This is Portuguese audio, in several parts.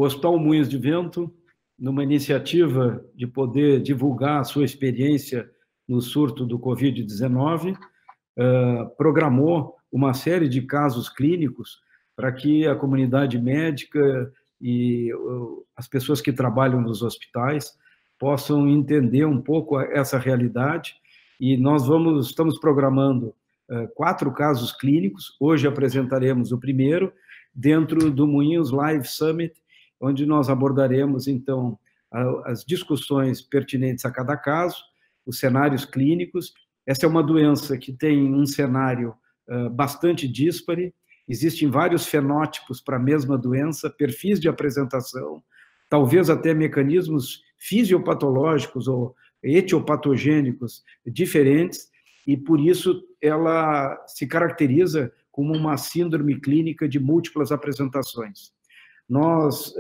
Hospital Moinhos de Vento, numa iniciativa de poder divulgar a sua experiência no surto do Covid-19, programou uma série de casos clínicos para que a comunidade médica e as pessoas que trabalham nos hospitais possam entender um pouco essa realidade. E nós estamos programando 4 casos clínicos. Hoje apresentaremos o primeiro, dentro do Moinhos Live Summit, onde nós abordaremos, então, as discussões pertinentes a cada caso, os cenários clínicos. Essa é uma doença que tem um cenário bastante díspare, existem vários fenótipos para a mesma doença, perfis de apresentação, talvez até mecanismos fisiopatológicos ou etiopatogênicos diferentes, e por isso ela se caracteriza como uma síndrome clínica de múltiplas apresentações. Nós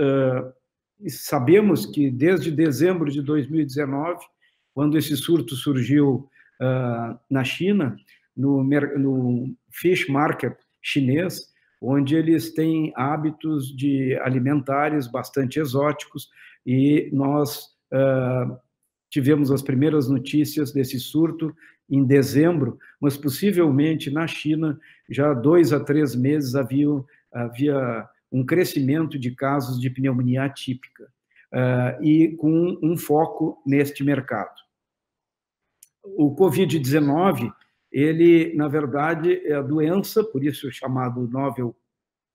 sabemos que desde dezembro de 2019, quando esse surto surgiu na China, no fish market chinês, onde eles têm hábitos alimentares bastante exóticos, e nós tivemos as primeiras notícias desse surto em dezembro, mas possivelmente na China, já 2 a 3 meses, havia um crescimento de casos de pneumonia atípica, e com um foco neste mercado. O Covid-19, ele, na verdade, é a doença, por isso chamado novel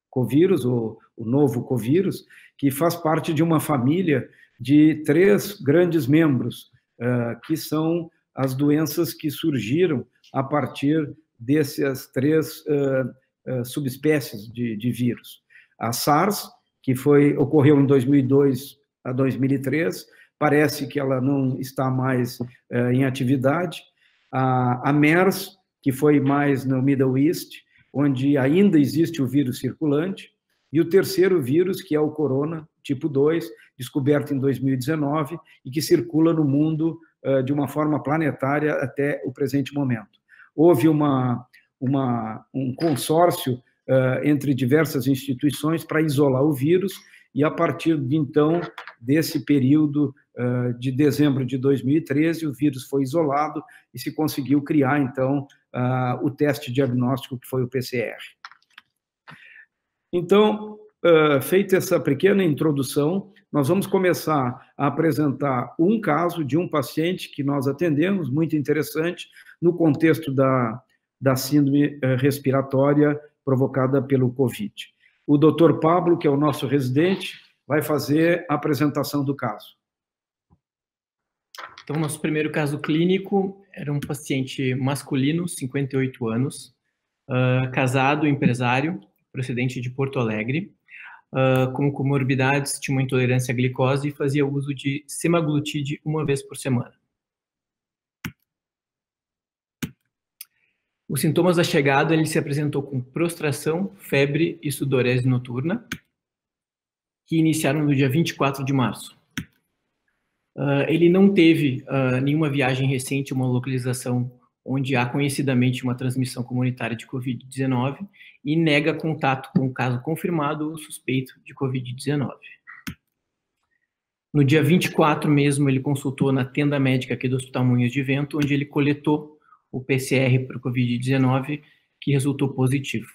covírus, ou o novo covírus, que faz parte de uma família de 3 grandes membros, que são as doenças que surgiram a partir dessas 3 subespécies de vírus. A SARS, que ocorreu em 2002 a 2003, parece que ela não está mais em atividade. A MERS, que foi mais no Middle East, onde ainda existe o vírus circulante, e o terceiro vírus, que é o corona, tipo 2, descoberto em 2019, e que circula no mundo de uma forma planetária até o presente momento. Houve um consórcio entre diversas instituições para isolar o vírus, e a partir de então, desse período de dezembro de 2013, o vírus foi isolado e se conseguiu criar, então, o teste diagnóstico, que foi o PCR. Então, feita essa pequena introdução, nós vamos começar a apresentar um caso de um paciente que nós atendemos, muito interessante, no contexto da síndrome respiratória provocada pelo Covid. O Dr. Pablo, que é o nosso residente, vai fazer a apresentação do caso. Então, nosso primeiro caso clínico era um paciente masculino, 58 anos, casado, empresário, procedente de Porto Alegre, com comorbidades, tinha uma intolerância à glicose e fazia uso de semaglutide 1 vez por semana. Os sintomas da chegada, ele se apresentou com prostração, febre e sudorese noturna, que iniciaram no dia 24 de março. Ele não teve nenhuma viagem recente, uma localização onde há conhecidamente uma transmissão comunitária de Covid-19 e nega contato com o caso confirmado ou suspeito de Covid-19. No dia 24 mesmo, ele consultou na tenda médica aqui do Hospital Moinhos de Vento, onde ele coletou o PCR para o Covid-19, que resultou positivo.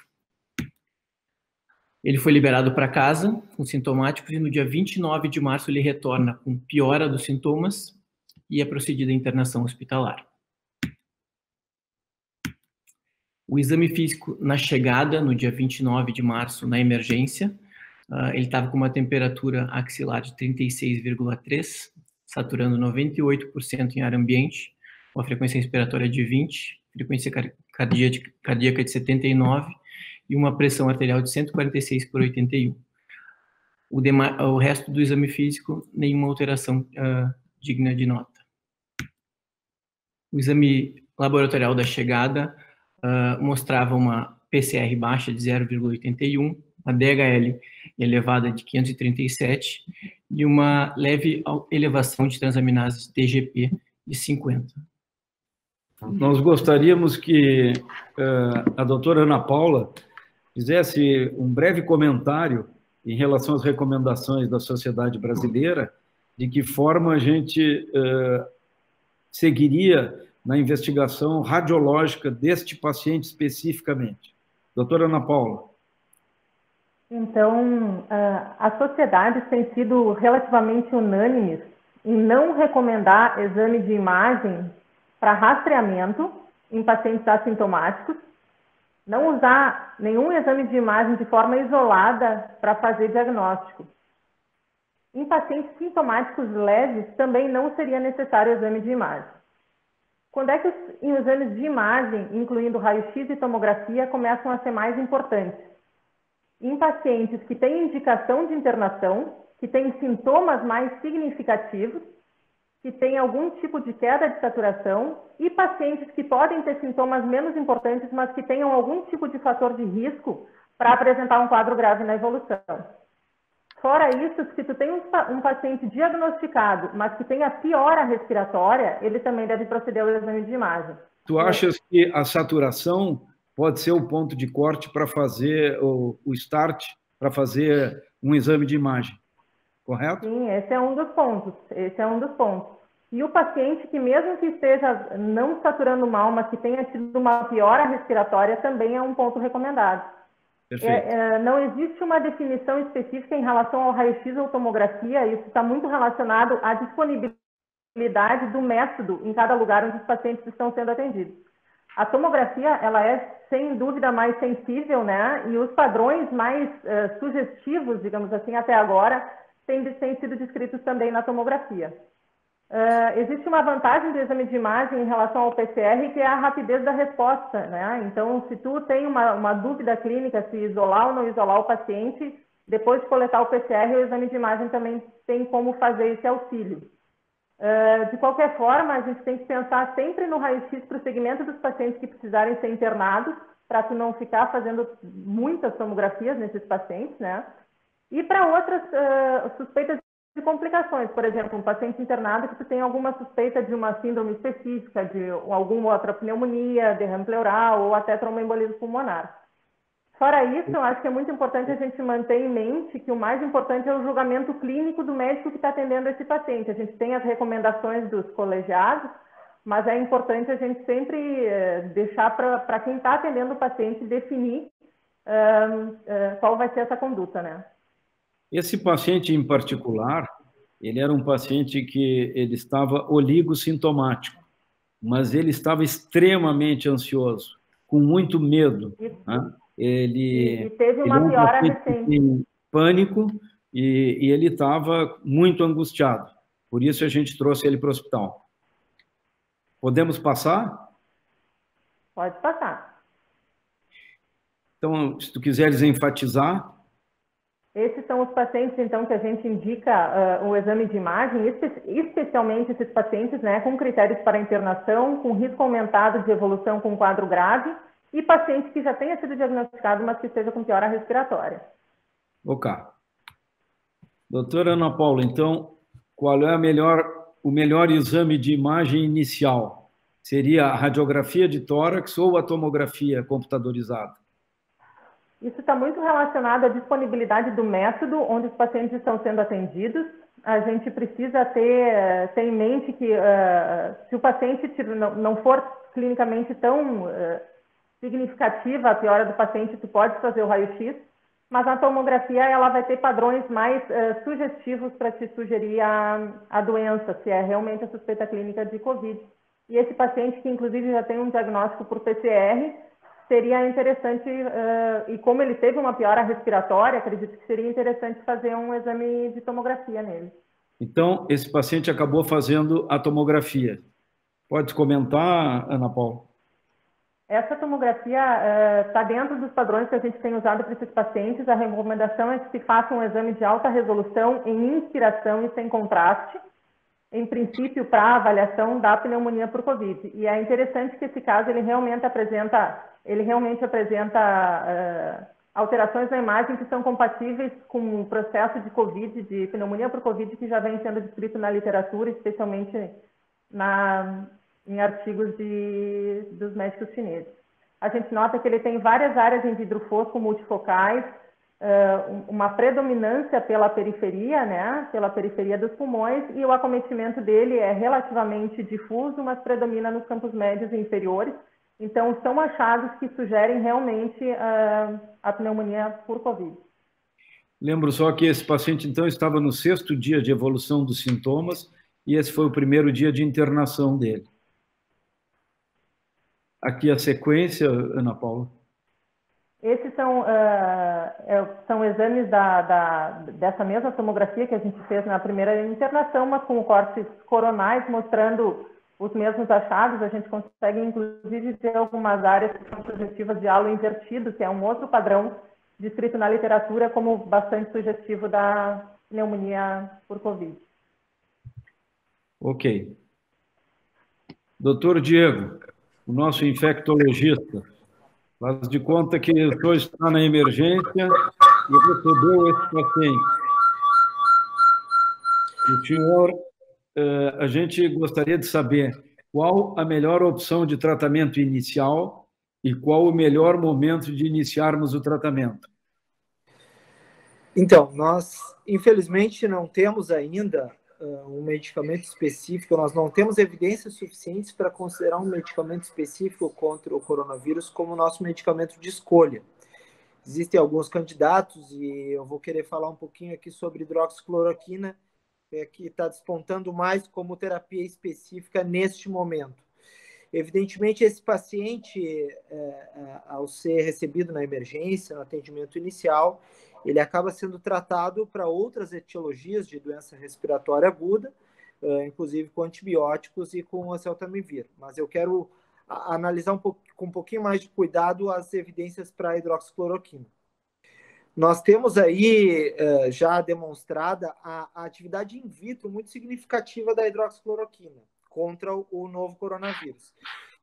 Ele foi liberado para casa com sintomáticos e no dia 29 de março ele retorna com piora dos sintomas e é procedida a internação hospitalar. O exame físico na chegada, no dia 29 de março, na emergência, ele estava com uma temperatura axilar de 36,3, saturando 98% em ar ambiente, uma frequência respiratória de 20, frequência cardíaca de 79 e uma pressão arterial de 146/81. O resto do exame físico, nenhuma alteração digna de nota. O exame laboratorial da chegada mostrava uma PCR baixa de 0,81, uma DHL elevada de 537 e uma leve elevação de transaminases TGP de 50. Nós gostaríamos que a doutora Ana Paula fizesse um breve comentário em relação às recomendações da sociedade brasileira, de que forma a gente seguiria na investigação radiológica deste paciente especificamente. Doutora Ana Paula. Então, as sociedades têm sido relativamente unânimes em não recomendar exame de imagem para rastreamento em pacientes assintomáticos, não usar nenhum exame de imagem de forma isolada para fazer diagnóstico. Em pacientes sintomáticos leves, também não seria necessário exame de imagem. Quando é que os exames de imagem, incluindo raio-x e tomografia, começam a ser mais importantes? Em pacientes que têm indicação de internação, que têm sintomas mais significativos, que têm algum tipo de queda de saturação, e pacientes que podem ter sintomas menos importantes, mas que tenham algum tipo de fator de risco para apresentar um quadro grave na evolução. Fora isso, se tu tem um paciente diagnosticado, mas que tenha piora respiratória, ele também deve proceder ao exame de imagem. Tu achas que a saturação pode ser o ponto de corte para fazer o start, para fazer um exame de imagem, correto? Sim, esse é um dos pontos. E o paciente que mesmo que esteja não saturando mal, mas que tenha tido uma piora respiratória, também é um ponto recomendado. Não existe uma definição específica em relação ao raio-x ou tomografia, isso está muito relacionado à disponibilidade do método em cada lugar onde os pacientes estão sendo atendidos. A tomografia, ela é, sem dúvida, mais sensível, né? E os padrões mais sugestivos, digamos assim, até agora, têm sido descritos também na tomografia. Existe uma vantagem do exame de imagem em relação ao PCR, que é a rapidez da resposta, né? Então, se tu tem uma dúvida clínica, se isolar ou não isolar o paciente, depois de coletar o PCR, o exame de imagem também tem como fazer esse auxílio. De qualquer forma, a gente tem que pensar sempre no raio-x para o segmento dos pacientes que precisarem ser internados, para tu não ficar fazendo muitas tomografias nesses pacientes, né? E para outras suspeitas de complicações, por exemplo, um paciente internado que tem alguma suspeita de uma síndrome específica, de alguma outra pneumonia, derrame pleural ou até tromboembolismo pulmonar. Fora isso, eu acho que é muito importante a gente manter em mente que o mais importante é o julgamento clínico do médico que está atendendo esse paciente. A gente tem as recomendações dos colegiados, mas é importante a gente sempre deixar para quem está atendendo o paciente definir qual vai ser essa conduta, né? Esse paciente em particular, ele era um paciente que ele estava oligossintomático, mas ele estava extremamente ansioso, com muito medo. Né? Ele teve uma piora recente. Em pânico e ele estava muito angustiado. Por isso a gente trouxe ele para o hospital. Podemos passar? Pode passar. Então, se tu quiseres enfatizar... Esses são os pacientes, então, que a gente indica o exame de imagem, especialmente esses pacientes, né, com critérios para internação, com risco aumentado de evolução com quadro grave, e pacientes que já tenha sido diagnosticado, mas que esteja com piora respiratória. Ok. Doutora Ana Paula, então, qual é o melhor exame de imagem inicial? Seria a radiografia de tórax ou a tomografia computadorizada? Isso está muito relacionado à disponibilidade do método onde os pacientes estão sendo atendidos. A gente precisa ter em mente que se o paciente não for clinicamente tão significativa a piora do paciente, tu pode fazer o raio-x, mas a tomografia ela vai ter padrões mais sugestivos para te sugerir a doença, se é realmente a suspeita clínica de COVID. E esse paciente que inclusive já tem um diagnóstico por PCR, seria interessante, e como ele teve uma piora respiratória, acredito que seria interessante fazer um exame de tomografia nele. Então, esse paciente acabou fazendo a tomografia. Pode comentar, Ana Paula? Essa tomografia está dentro dos padrões que a gente tem usado para esses pacientes. A recomendação é que se faça um exame de alta resolução em inspiração e sem contraste, em princípio, para avaliação da pneumonia por COVID. E é interessante que esse caso ele realmente apresenta alterações na imagem que são compatíveis com o processo de COVID, de pneumonia por COVID, que já vem sendo descrito na literatura, especialmente em artigos dos médicos chineses. A gente nota que ele tem várias áreas em vidro fosco multifocais, uma predominância pela periferia, né, pela periferia dos pulmões, e o acometimento dele é relativamente difuso, mas predomina nos campos médios e inferiores. Então, são achados que sugerem realmente a pneumonia por Covid. Lembro só que esse paciente, então, estava no 6º dia de evolução dos sintomas e esse foi o primeiro dia de internação dele. Aqui a sequência, Ana Paula. Esses são exames dessa mesma tomografia que a gente fez na primeira internação, mas com cortes coronais, mostrando os mesmos achados. A gente consegue, inclusive, ter algumas áreas que são sugestivas de halo invertido, que é um outro padrão descrito na literatura como bastante sugestivo da pneumonia por Covid. Ok. Doutor Diego, o nosso infectologista, faz de conta que o senhor está na emergência e recebeu esse paciente. O senhor, a gente gostaria de saber qual a melhor opção de tratamento inicial e qual o melhor momento de iniciarmos o tratamento. Então, nós, infelizmente, não temos ainda um medicamento específico, nós não temos evidências suficientes para considerar um medicamento específico contra o coronavírus como nosso medicamento de escolha. Existem alguns candidatos e eu vou querer falar um pouquinho aqui sobre hidroxicloroquina, que está despontando mais como terapia específica neste momento. Evidentemente, esse paciente, ao ser recebido na emergência, no atendimento inicial, ele acaba sendo tratado para outras etiologias de doença respiratória aguda, inclusive com antibióticos e com oseltamivir. Mas eu quero analisar com um pouquinho mais de cuidado as evidências para a hidroxicloroquina. Nós temos aí já demonstrada a atividade in vitro muito significativa da hidroxicloroquina contra o novo coronavírus.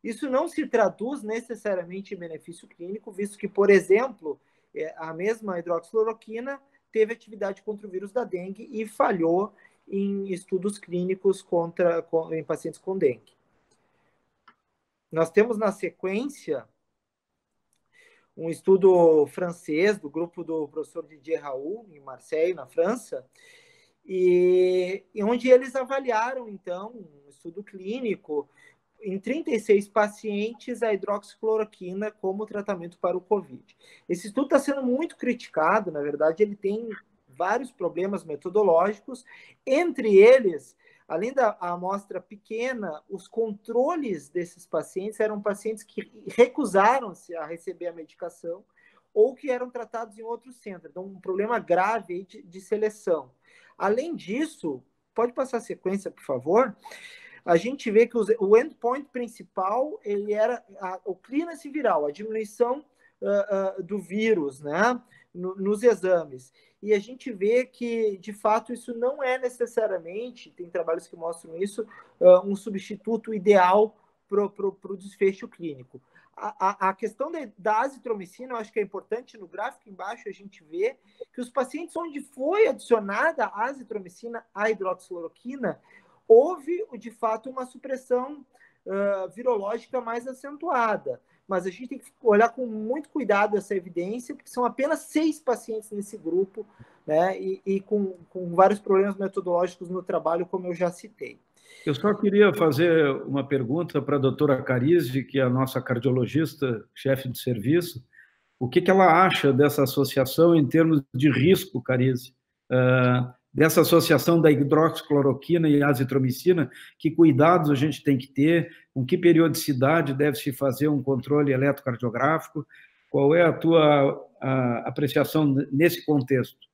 Isso não se traduz necessariamente em benefício clínico, visto que, por exemplo, a mesma hidroxicloroquina teve atividade contra o vírus da dengue e falhou em estudos clínicos em pacientes com dengue. Nós temos na sequência um estudo francês do grupo do professor Didier Raoult, em Marseille, na França, e onde eles avaliaram, então, um estudo clínico em 36 pacientes a hidroxicloroquina como tratamento para o Covid. Esse estudo está sendo muito criticado, na verdade, ele tem vários problemas metodológicos, entre eles, além da amostra pequena, os controles desses pacientes eram pacientes que recusaram-se a receber a medicação ou que eram tratados em outro centro. Então, um problema grave aí de seleção. Além disso, pode passar a sequência, por favor? A gente vê que o endpoint principal ele era o clearance viral, a diminuição do vírus, né, nos exames. E a gente vê que, de fato, isso não é necessariamente, tem trabalhos que mostram isso, um substituto ideal para o desfecho clínico. A questão da azitromicina, eu acho que é importante, no gráfico embaixo a gente vê que os pacientes onde foi adicionada a azitromicina, a hidroxicloroquina, houve, de fato, uma supressão virológica mais acentuada. Mas a gente tem que olhar com muito cuidado essa evidência, porque são apenas 6 pacientes nesse grupo, né, e com vários problemas metodológicos no trabalho, como eu já citei. Eu só queria fazer uma pergunta para a doutora Carise, que é a nossa cardiologista, chefe de serviço. O que ela acha dessa associação em termos de risco, Carise? Dessa associação da hidroxicloroquina e azitromicina, que cuidados a gente tem que ter, com que periodicidade deve-se fazer um controle eletrocardiográfico? Qual é a tua apreciação nesse contexto?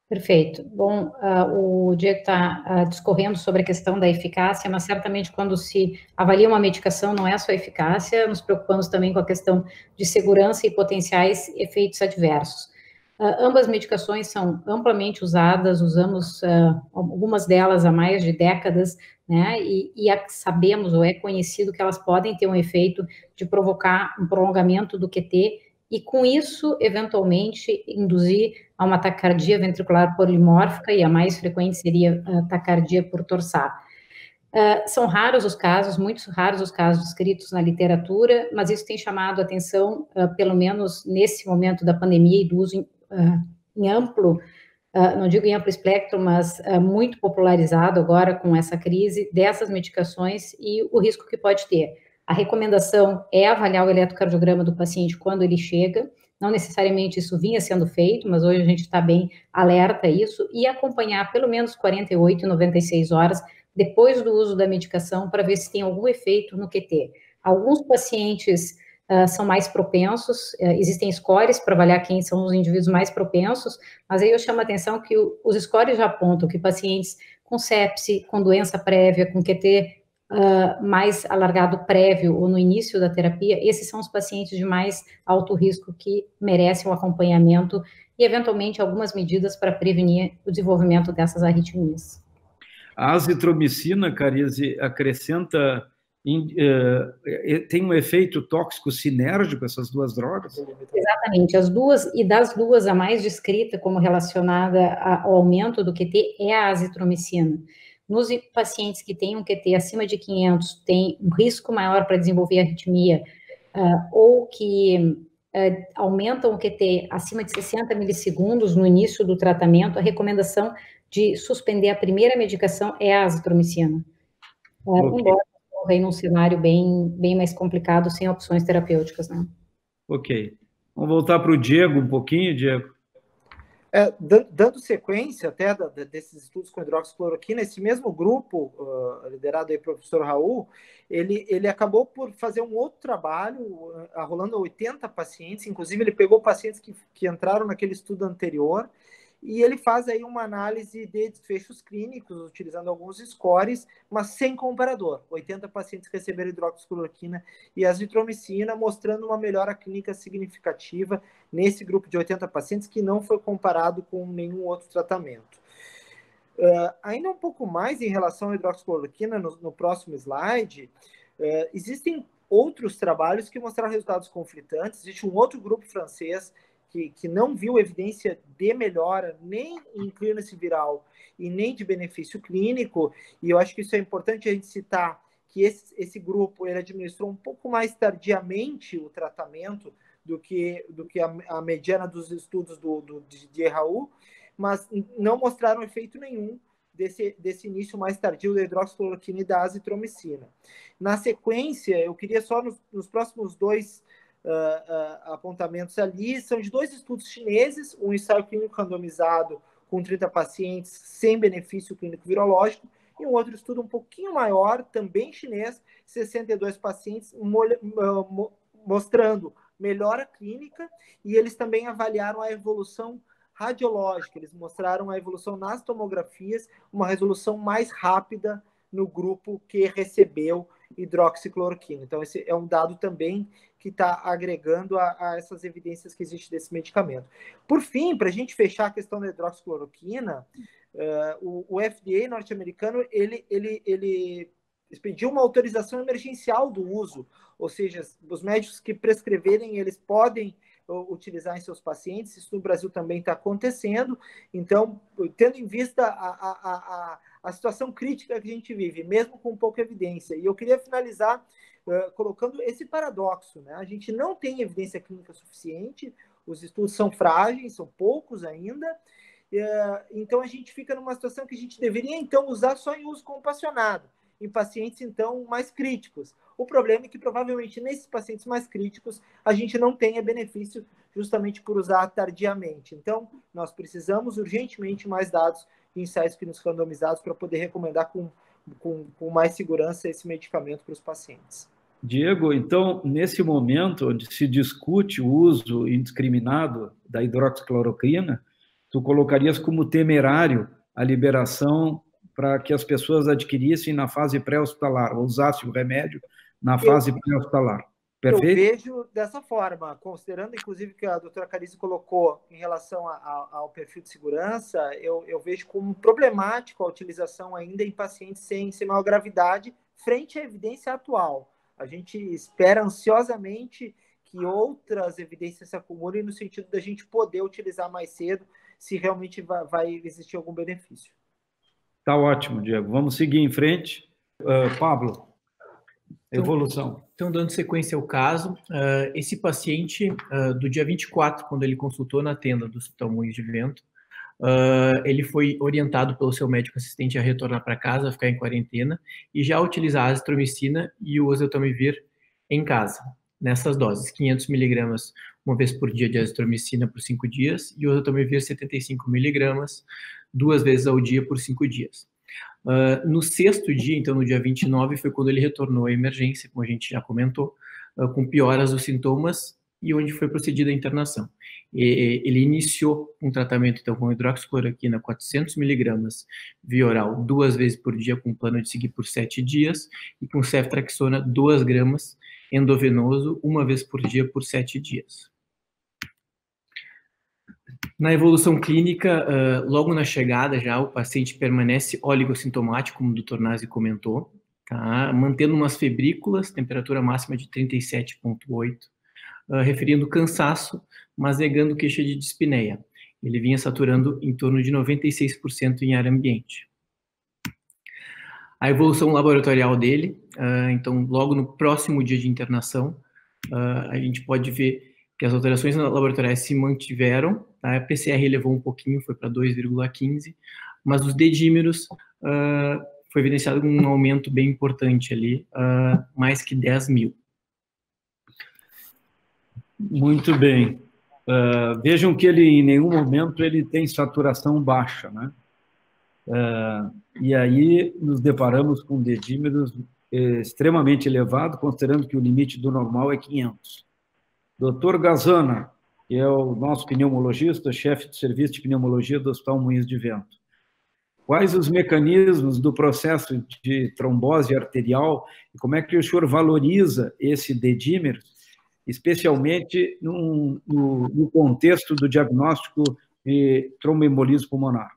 Perfeito. Bom, o Diego está discorrendo sobre a questão da eficácia, mas certamente quando se avalia uma medicação não é só a eficácia, nos preocupamos também com a questão de segurança e potenciais efeitos adversos. Ambas medicações são amplamente usadas, usamos algumas delas há mais de décadas, né, e sabemos ou é conhecido que elas podem ter um efeito de provocar um prolongamento do QT e, com isso, eventualmente, induzir a uma taquicardia ventricular polimórfica, e a mais frequente seria a taquicardia por torsar. São raros os casos, muito raros os casos descritos na literatura, mas isso tem chamado a atenção, pelo menos nesse momento da pandemia e do uso em amplo, não digo em amplo espectro, mas muito popularizado agora com essa crise dessas medicações e o risco que pode ter. A recomendação é avaliar o eletrocardiograma do paciente quando ele chega, não necessariamente isso vinha sendo feito, mas hoje a gente está bem alerta a isso, e acompanhar pelo menos 48, 96 horas depois do uso da medicação para ver se tem algum efeito no QT. Alguns pacientes são mais propensos, existem scores para avaliar quem são os indivíduos mais propensos, mas aí eu chamo a atenção que os scores já apontam que pacientes com sepse, com doença prévia, com QT mais alargado prévio ou no início da terapia, esses são os pacientes de mais alto risco que merecem o acompanhamento e, eventualmente, algumas medidas para prevenir o desenvolvimento dessas arritmias. A azitromicina, Carisi, acrescenta, tem um efeito tóxico sinérgico, essas duas drogas? Exatamente, as duas, e das duas, a mais descrita como relacionada ao aumento do QT é a azitromicina. Nos pacientes que têm um QT acima de 500, tem um risco maior para desenvolver arritmia, ou que aumentam o QT acima de 60 milissegundos no início do tratamento, a recomendação de suspender a primeira medicação é a azitromicina. Embora ocorra num cenário bem mais complicado, sem opções terapêuticas, né? Ok. Vamos voltar para o Diego um pouquinho, Diego. Dando sequência até desses estudos com hidroxicloroquina, esse mesmo grupo, liderado aí pelo professor Raul, ele acabou por fazer um outro trabalho, arrolando 80 pacientes, inclusive ele pegou pacientes que entraram naquele estudo anterior, e ele faz aí uma análise de desfechos clínicos, utilizando alguns scores, mas sem comparador. 80 pacientes receberam hidroxicloroquina e azitromicina, mostrando uma melhora clínica significativa nesse grupo de 80 pacientes, que não foi comparado com nenhum outro tratamento. Ainda um pouco mais em relação à hidroxicloroquina, no próximo slide, existem outros trabalhos que mostraram resultados conflitantes. Existe um outro grupo francês que não viu evidência de melhora nem em clearance viral e nem de benefício clínico, e eu acho que isso é importante a gente citar, que esse grupo ele administrou um pouco mais tardiamente o tratamento do que a mediana dos estudos de Raul, mas não mostraram efeito nenhum desse início mais tardio da hidroxicloroquina e da azitromicina. Na sequência, eu queria só nos próximos dois apontamentos ali, são de dois estudos chineses, um ensaio clínico randomizado com 30 pacientes sem benefício clínico virológico, e um outro estudo um pouquinho maior, também chinês, 62 pacientes, mostrando melhora clínica, e eles também avaliaram a evolução radiológica, eles mostraram a evolução nas tomografias, uma resolução mais rápida no grupo que recebeu hidroxicloroquina. Então, esse é um dado também que está agregando a essas evidências que existem desse medicamento. Por fim, para a gente fechar a questão da hidroxicloroquina, o FDA norte-americano, ele expediu uma autorização emergencial do uso, ou seja, os médicos que prescreverem, eles podem utilizar em seus pacientes. Isso no Brasil também está acontecendo. Então, tendo em vista a situação crítica que a gente vive, mesmo com pouca evidência, e eu queria finalizar colocando esse paradoxo, né? A gente não tem evidência clínica suficiente, os estudos são frágeis, são poucos ainda, então a gente fica numa situação que a gente deveria, então, usar só em uso compassionado, em pacientes, então, mais críticos. O problema é que, provavelmente, nesses pacientes mais críticos, a gente não tenha benefício justamente por usar tardiamente. Então, nós precisamos urgentemente mais dados de ensaios clínicos randomizados para poder recomendar com mais segurança esse medicamento para os pacientes. Diego, então, nesse momento onde se discute o uso indiscriminado da hidroxicloroquina, tu colocarias como temerário a liberação para que as pessoas adquirissem na fase pré-hospitalar, ou usassem o remédio na fase pré-hospitalar. Perfeito? Eu vejo dessa forma, considerando, inclusive, que a doutora Carisi colocou em relação ao perfil de segurança, eu vejo como problemático a utilização ainda em pacientes sem maior gravidade, frente à evidência atual. A gente espera ansiosamente que outras evidências se acumulem no sentido da gente poder utilizar mais cedo, se realmente vai existir algum benefício. Tá ótimo, Diego. Vamos seguir em frente. Pablo. evolução. Então, dando sequência ao caso, esse paciente, do dia 24, quando ele consultou na tenda do Hospital Moinhos de Vento, ele foi orientado pelo seu médico assistente a retornar para casa, a ficar em quarentena, e já utilizar a azitromicina e o oseltamivir em casa, nessas doses, 500 miligramas uma vez por dia de azitromicina por 5 dias, e o oseltamivir 75 miligramas 2 vezes ao dia por 5 dias. No 6º dia, então no dia 29, foi quando ele retornou à emergência, como a gente já comentou, com pioras dos sintomas e onde foi procedida a internação. Ele iniciou um tratamento então com hidroxicloroquina 400 miligramas via oral 2 vezes por dia, com plano de seguir por 7 dias, e com ceftraxona 2 gramas endovenoso 1 vez por dia por 7 dias. Na evolução clínica, logo na chegada já, o paciente permanece oligossintomático, como o Dr. Nazi comentou, tá? Mantendo umas febrículas, temperatura máxima de 37,8, referindo cansaço, mas negando queixa de dispneia. Ele vinha saturando em torno de 96% em ar ambiente. A evolução laboratorial dele, então, logo no próximo dia de internação, a gente pode ver que as alterações laboratoriais se mantiveram, tá? A PCR elevou um pouquinho, foi para 2,15, mas os dedímeros foi evidenciado um aumento bem importante ali, mais que 10.000. Muito bem. Vejam que ele, em nenhum momento, ele tem saturação baixa, né? E aí nos deparamos com dedímeros extremamente elevados, considerando que o limite do normal é 500. Dr. Gazana, que é o nosso pneumologista, chefe de serviço de pneumologia do Hospital Moinhos de Vento. Quais os mecanismos do processo de trombose arterial e como é que o senhor valoriza esse dedímero, especialmente no contexto do diagnóstico de tromboembolismo pulmonar?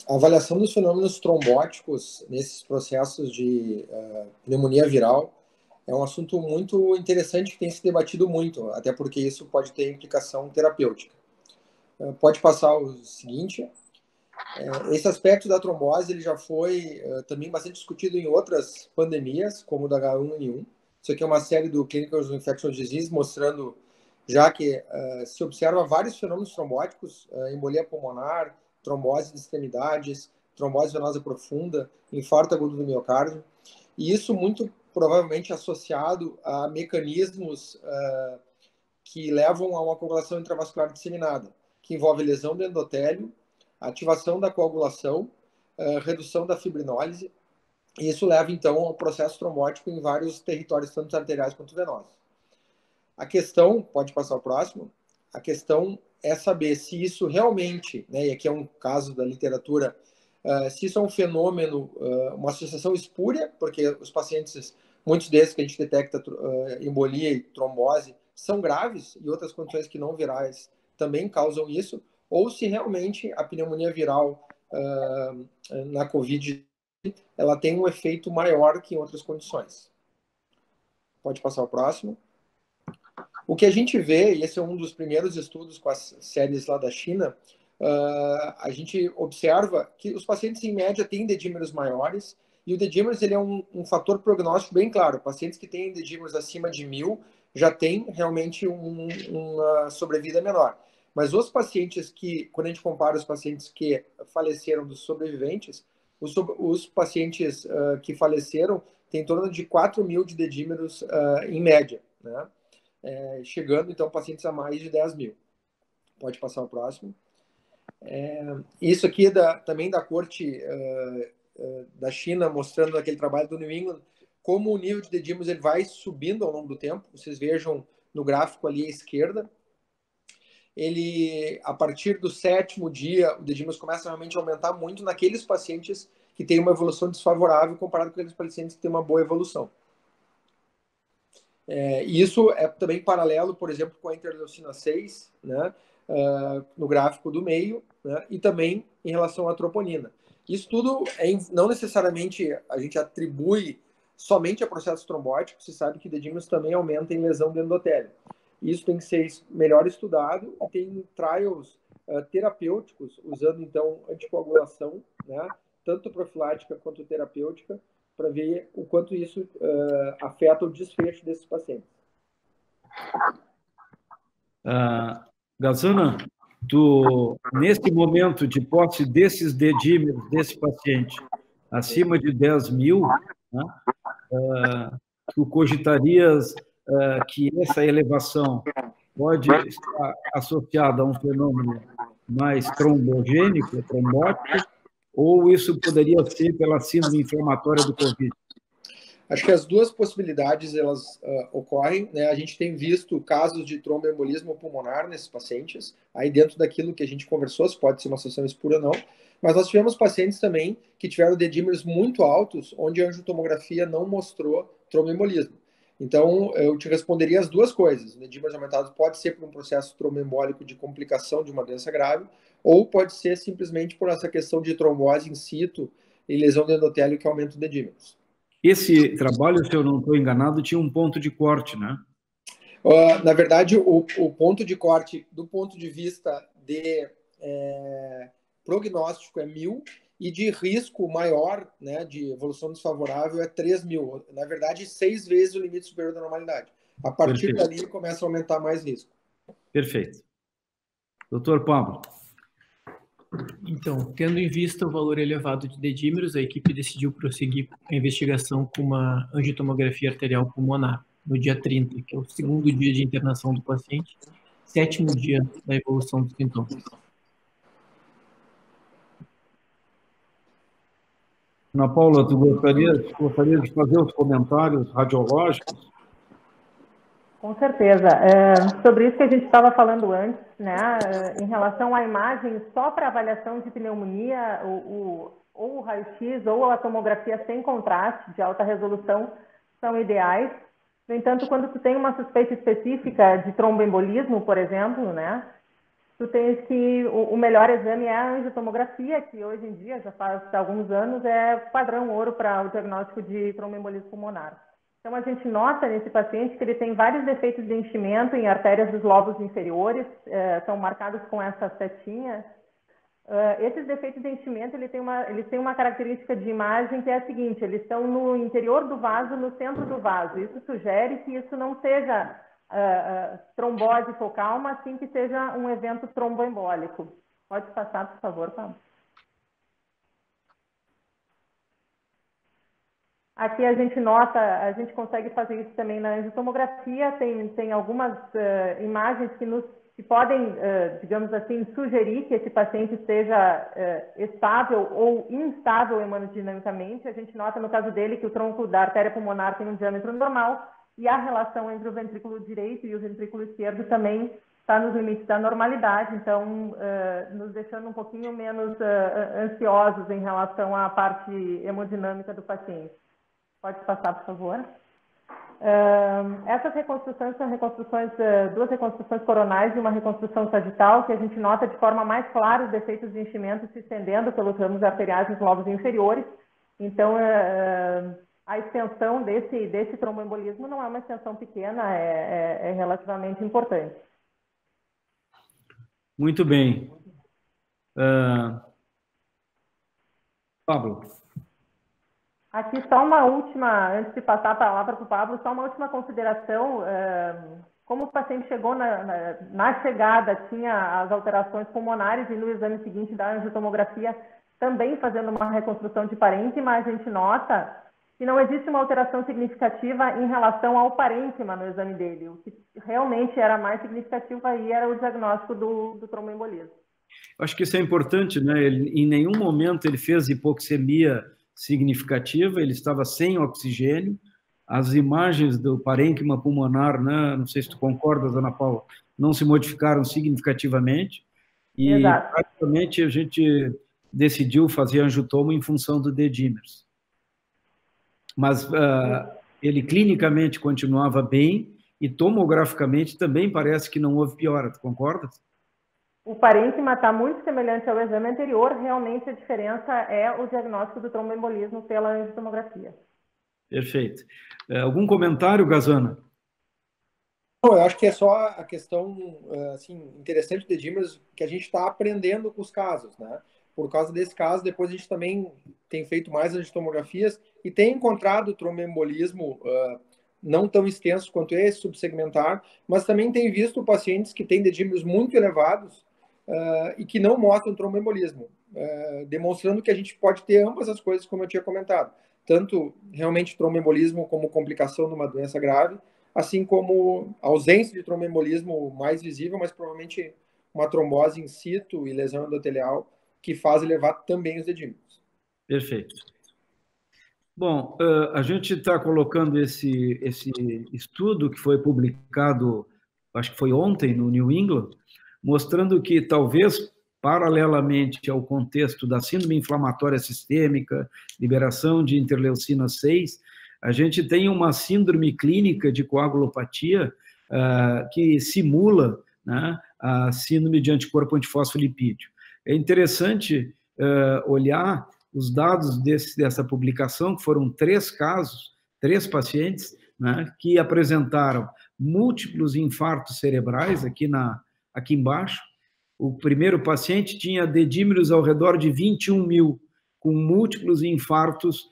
A avaliação dos fenômenos trombóticos nesses processos de pneumonia viral é um assunto muito interessante que tem se debatido muito, até porque isso pode ter implicação terapêutica. Pode passar o seguinte: esse aspecto da trombose ele já foi também bastante discutido em outras pandemias, como o da H1N1. Isso aqui é uma série do Clinical Infectious Disease mostrando já que se observa vários fenômenos trombóticos, embolia pulmonar, trombose de extremidades, trombose venosa profunda, infarto agudo do miocárdio, e isso muito provavelmente associado a mecanismos que levam a uma coagulação intravascular disseminada, que envolve lesão do endotélio, ativação da coagulação, redução da fibrinólise, e isso leva, então, ao processo trombótico em vários territórios, tanto arteriais quanto venosos. A questão, pode passar ao próximo, a questão é saber se isso realmente, né, e aqui é um caso da literatura, se isso é um fenômeno, uma associação espúria, porque os pacientes, muitos desses que a gente detecta embolia e trombose, são graves, e outras condições que não virais também causam isso, ou se realmente a pneumonia viral na COVID ela tem um efeito maior que em outras condições. Pode passar o próximo. O que a gente vê, e esse é um dos primeiros estudos com as séries lá da China, a gente observa que os pacientes, em média, têm dedímeros maiores, e o dedímeros ele é um fator prognóstico bem claro. Pacientes que têm dedímeros acima de 1.000 já têm realmente uma sobrevida menor. Mas os pacientes que, quando a gente compara os pacientes que faleceram dos sobreviventes, os pacientes que faleceram têm em torno de 4.000 de dedímeros em média, né? Chegando, então, pacientes a mais de 10.000. Pode passar o próximo. Isso aqui é também da corte da China, mostrando aquele trabalho do New England, como o nível de dedímeros ele vai subindo ao longo do tempo. Vocês vejam no gráfico ali à esquerda. A partir do 7º dia, o dedímeros começa realmente a aumentar muito naqueles pacientes que têm uma evolução desfavorável comparado com aqueles pacientes que têm uma boa evolução. Isso é também paralelo, por exemplo, com a interleucina 6, né, no gráfico do meio, né, e também em relação à troponina. Isso tudo não necessariamente a gente atribui somente a processos trombóticos, se sabe que dedímeros também aumentam em lesão do endotélio. Isso tem que ser melhor estudado e tem trials terapêuticos, usando então anticoagulação, né, tanto profilática quanto terapêutica, para ver o quanto isso afeta o desfecho desses pacientes. Gazana, nesse momento de posse desses dedímeros desse paciente acima de 10 mil, né, tu cogitarias que essa elevação pode estar associada a um fenômeno mais trombogênico, trombótico, ou isso poderia ser pela síndrome inflamatória do COVID? Acho que as duas possibilidades elas ocorrem, né? A gente tem visto casos de tromboembolismo pulmonar nesses pacientes, aí dentro daquilo que a gente conversou, se pode ser uma associação espura ou não, mas nós tivemos pacientes também que tiveram dedímeros muito altos, onde a angiotomografia não mostrou tromboembolismo. Então, eu te responderia as duas coisas. Dedímeros aumentados pode ser por um processo tromboembólico de complicação de uma doença grave, ou pode ser simplesmente por essa questão de trombose in situ e lesão do endotélio que aumenta os dedímeros. Esse trabalho, se eu não estou enganado, tinha um ponto de corte, né? Na verdade, o ponto de corte, do ponto de vista de prognóstico, é 1.000, e de risco maior, né, de evolução desfavorável, é 3.000. Na verdade, 6 vezes o limite superior da normalidade. A partir dali, começa a aumentar mais risco. Perfeito. Doutor Pablo. Então, tendo em vista o valor elevado de dedímeros, a equipe decidiu prosseguir a investigação com uma angiotomografia arterial pulmonar no dia 30, que é o segundo dia de internação do paciente, 7º dia da evolução dos sintomas. Ana Paula, tu gostaria de fazer os comentários radiológicos? Com certeza. Sobre isso que a gente estava falando antes, né, em relação à imagem só para avaliação de pneumonia, ou o raio-x ou a tomografia sem contraste de alta resolução são ideais. No entanto, quando tu tem uma suspeita específica de tromboembolismo, por exemplo, né, tu tens que o melhor exame é a angiotomografia, que hoje em dia, já faz alguns anos, é padrão ouro para o diagnóstico de tromboembolismo pulmonar. Então, a gente nota nesse paciente que ele tem vários defeitos de enchimento em artérias dos lobos inferiores, são marcados com essa setinha. Esses defeitos de enchimento, eles têm uma característica de imagem que é a seguinte: eles estão no interior do vaso, no centro do vaso. Isso sugere que isso não seja trombose focal, mas sim que seja um evento tromboembólico. Pode passar, por favor, Pablo. Aqui a gente nota, a gente consegue fazer isso também na angiotomografia, tem algumas imagens que podem, digamos assim, sugerir que esse paciente esteja estável ou instável hemodinamicamente. A gente nota no caso dele que o tronco da artéria pulmonar tem um diâmetro normal e a relação entre o ventrículo direito e o ventrículo esquerdo também está nos limites da normalidade, então nos deixando um pouquinho menos ansiosos em relação à parte hemodinâmica do paciente. Pode passar, por favor. Essas reconstruções são duas reconstruções coronais e uma reconstrução sagital, que a gente nota de forma mais clara os defeitos de enchimento se estendendo pelos ramos arteriais nos lobos inferiores. Então, a extensão desse tromboembolismo não é uma extensão pequena, é relativamente importante. Muito bem. Pablo. Aqui só uma última, antes de passar a palavra para o Pablo, só uma última consideração. Como o paciente chegou na chegada, tinha as alterações pulmonares e no exame seguinte da angiotomografia, também fazendo uma reconstrução de parênquima, a gente nota que não existe uma alteração significativa em relação ao parênquima no exame dele. O que realmente era mais significativo aí era o diagnóstico do tromboembolismo. Acho que isso é importante, né? Em nenhum momento ele fez hipoxemia significativa, ele estava sem oxigênio. As imagens do parênquima pulmonar, né, não sei se tu concordas, Ana Paula, não se modificaram significativamente. E exato, praticamente a gente decidiu fazer angiotomo em função do dedímeros. Mas ele clinicamente continuava bem e tomograficamente também parece que não houve piora, tu concordas? O parênquima está muito semelhante ao exame anterior, realmente a diferença é o diagnóstico do tromboembolismo pela angiotomografia. Perfeito. Algum comentário, Gazana? Não, eu acho que é só a questão assim, interessante de dedímeros que a gente está aprendendo com os casos, né? Por causa desse caso, depois a gente também tem feito mais angiotomografias e tem encontrado tromboembolismo não tão extenso quanto esse, subsegmentar, mas também tem visto pacientes que têm dedímeros muito elevados e que não mostram tromboembolismo, demonstrando que a gente pode ter ambas as coisas, como eu tinha comentado, tanto realmente tromboembolismo como complicação de uma doença grave, assim como ausência de tromboembolismo mais visível, mas provavelmente uma trombose in situ e lesão endotelial que faz elevar também os dedímeros. Perfeito. Bom, a gente está colocando esse estudo que foi publicado, acho que foi ontem, no New England, mostrando que talvez, paralelamente ao contexto da síndrome inflamatória sistêmica, liberação de interleucina 6, a gente tem uma síndrome clínica de coagulopatia que simula, né, a síndrome de anticorpo antifosfolipídio. É interessante olhar os dados dessa publicação, que foram 3 casos, 3 pacientes, né, que apresentaram múltiplos infartos cerebrais, aqui embaixo. O primeiro paciente tinha dedímeros ao redor de 21.000, com múltiplos infartos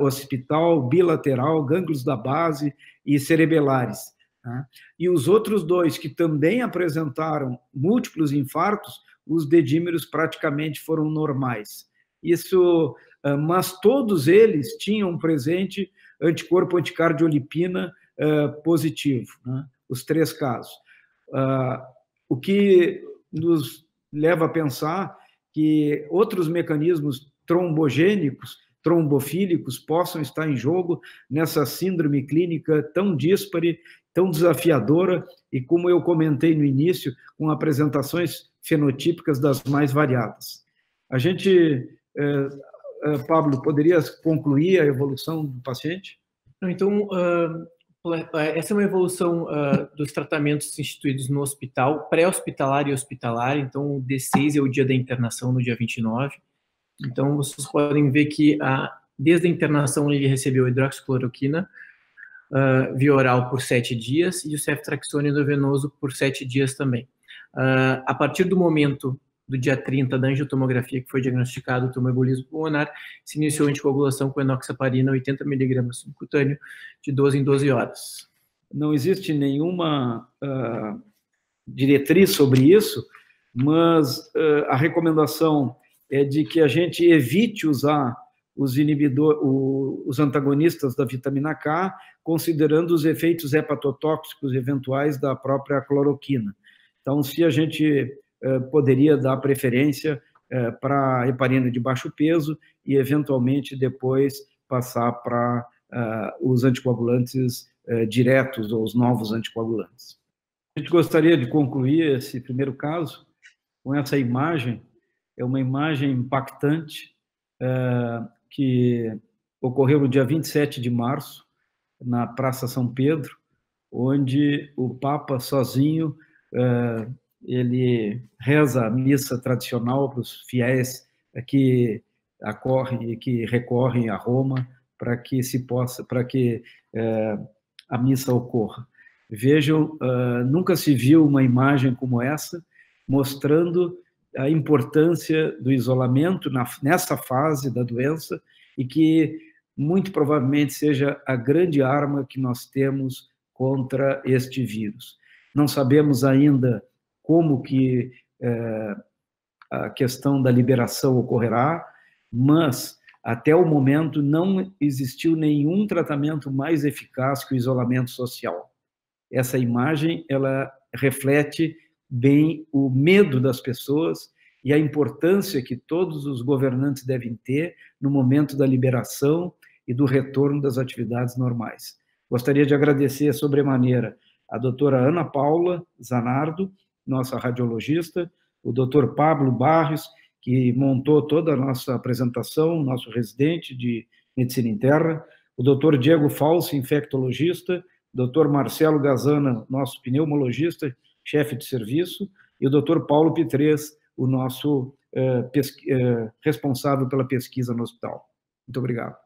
occipital, bilateral, gânglios da base e cerebelares. Né? E os outros 2 que também apresentaram múltiplos infartos, os dedímeros praticamente foram normais. Isso, mas todos eles tinham presente anticorpo anticardiolipina positivo, né? Os 3 casos. O que nos leva a pensar que outros mecanismos trombogênicos, trombofílicos, possam estar em jogo nessa síndrome clínica tão díspare, tão desafiadora e, como eu comentei no início, com apresentações fenotípicas das mais variadas. A gente, Pablo, poderia concluir a evolução do paciente? Então, essa é uma evolução dos tratamentos instituídos no hospital, pré-hospitalar e hospitalar. Então, o D6 é o dia da internação, no dia 29. Então, vocês podem ver que desde a internação ele recebeu hidroxicloroquina via oral por 7 dias e o ceftriaxone endovenoso por 7 dias também. A partir do momento do dia 30 da angiotomografia, que foi diagnosticado o tromboembolismo pulmonar, se iniciou a anticoagulação com enoxaparina 80 mg subcutâneo de 12 em 12 horas. Não existe nenhuma diretriz sobre isso, mas a recomendação é de que a gente evite usar os antagonistas da vitamina K, considerando os efeitos hepatotóxicos eventuais da própria cloroquina. Então, se a gente poderia dar preferência para heparina de baixo peso e, eventualmente, depois passar para os anticoagulantes diretos ou os novos anticoagulantes. A gente gostaria de concluir esse primeiro caso com essa imagem. É uma imagem impactante que ocorreu no dia 27 de março, na Praça São Pedro, onde o Papa, sozinho, ele reza a missa tradicional para os fiéis que recorrem a Roma para que a missa ocorra. Vejam, nunca se viu uma imagem como essa, mostrando a importância do isolamento nessa fase da doença e que muito provavelmente seja a grande arma que nós temos contra este vírus. Não sabemos ainda como que a questão da liberação ocorrerá, mas até o momento não existiu nenhum tratamento mais eficaz que o isolamento social. Essa imagem, ela reflete bem o medo das pessoas e a importância que todos os governantes devem ter no momento da liberação e do retorno das atividades normais. Gostaria de agradecer sobremaneira a doutora Ana Paula Zanardo, nossa radiologista, o doutor Pablo Barros, que montou toda a nossa apresentação, nosso residente de medicina interna, o doutor Diego Falso, infectologista, o doutor Marcelo Gazana, nosso pneumologista, chefe de serviço, e o doutor Paulo Pitres, o nosso responsável pela pesquisa no hospital. Muito obrigado.